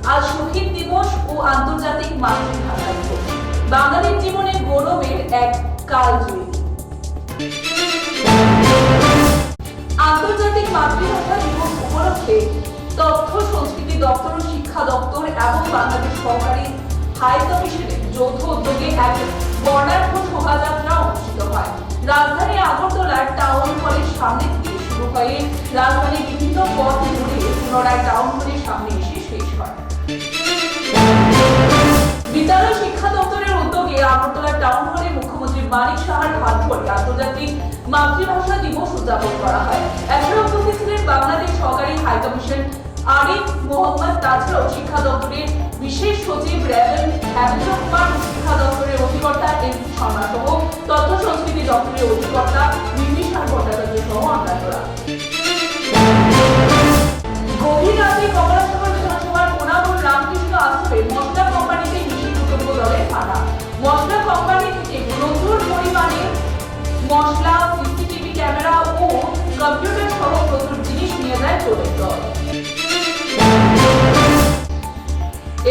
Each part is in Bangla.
আজ শহীদ দিবস ও আন্তর্জাতিক মাতৃভাষা দিবস। বাঙালির জীবনে গৌরবের এক কালজয়ী। আন্তর্জাতিক মাতৃভাষা দিবস উপলক্ষে তথ্য সংস্কৃতি দপ্তর, শিক্ষা দপ্তর এবং বাংলাদেশ সরকারি হাই কমিশনের যৌথ উদ্যোগে এক বর্ণাঢ্য শোভাযাত্রা অনুষ্ঠিত হয়। রাজধানী আগরতলার টাউন হলের সামনে থেকে শুরু হয়ে রাজধানীর বিভিন্ন পথ ঘুরে পুনরায় টাউন হলের সামনে এসে শেষ হয়। বিদ্যালয় শিক্ষা দপ্তরের উদ্যোগে আগরতলা টাউন হলে মুখ্যমন্ত্রী মানিক সাহার হাত ধরে আন্তর্জাতিক মাতৃভাষা দিবস উদযাপন করা হয়। এছাড়া উপস্থিত ছিলেন বাংলাদেশ সরকারি হাই কমিশন আরিফ মোহাম্মদ, তাছাড়াও শিক্ষা দপ্তরের বিশেষ সচিব রেভেন হেমেন্দ্র কুমার, শিক্ষা দপ্তরের অধিকর্তা এম শর্মা সহ তথ্য সংস্কৃতি দপ্তরের অধিকর্তা বিম্বিসার ভট্টাচার্য সহ অন্যান্যরা। গভীর রাতে কমলাসাগর বিধানসভার কোনাবুল রামকৃষ্ণ আশ্রমে মশলা কোম্পানিতে নিষিদ্ধ দলের হানা। মশলা কোম্পানি থেকে প্রচুর পরিমাণে মশলা, সিসিটিভি ক্যামেরা ও কম্পিউটার সহ প্রচুর জিনিস নিয়ে যায় চোরের দল।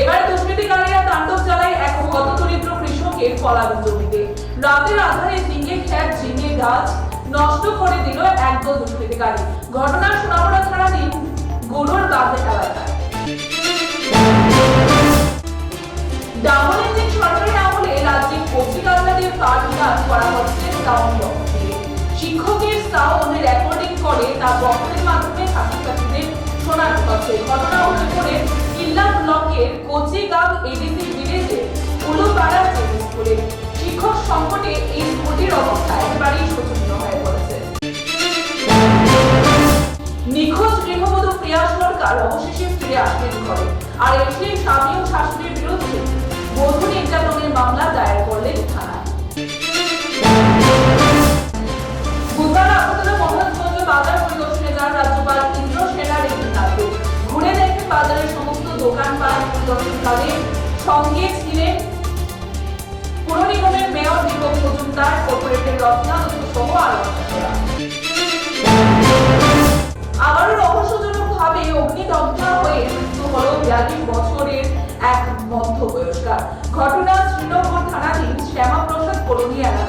এবার দুষ্কৃতিকারীরা তাণ্ডব চালায় এক হতদরিদ্র কৃষকের ফলাদি জমিতে। রাতের আধারে ঝিঙে ক্ষেত, ঝিঙে গাছ নষ্ট করে দিল একদল দুষ্কৃতিকারী। ঘটনা সোনামুড়া থানাধীন গরুর বাঁধ এলাকায়। ডাবল ইঞ্জিন সরকারের আমলে রাজ্যে কচি কাঁচা দিয়ে পাট গান করা হচ্ছে সাউন্ড বক্স দিয়ে। শিক্ষকের সাউন্ড রেকর্ডিং করে তা বক্সের মাধ্যমে ছাত্রছাত্রীদের শোনানো হচ্ছে। ঘটনা উল্লেখ করে কিল্লা ব্লকের কচিগাঁও এডিসি ভিলেজে উলুপাড়া স্কুলে শিক্ষক সংকটে এই স্কুলটির অবস্থা একেবারেই শোচনীয় হয়ে পড়েছে। নিখোঁজ গৃহবধূ প্রিয়া সরকার অবশেষে ফিরে আসলেন ঘরে, আর এসে স্বামী ও শাশুড়ির বিরুদ্ধে বধূ নির্যাতনের মামলা দায়ের করলেন থানায়। বুধবার আগরতলা মহারাজগঞ্জ বাজার পরিদর্শনে যান রাজ্যপাল ইন্দ্র সেনার একটি নাটক। ঘুরে দেখে বাজারের সমস্ত দোকানপাট পরিদর্শনকালে সঙ্গে ছিলেন পুর নিগমের মেয়র দীপক মজুমদার, কর্পোরেটের রত্না সহ আরো অন্যান্যরা। আবারও রহস্যজনকভাবে অগ্নিদগ্ধ হয়ে মৃত্যু হল 42 বছরের এক মধ্যবয়স্কা। ঘটনা শ্রীনগর থানাধীন শ্যামাপ্রসাদ কলোনি এলাকায়।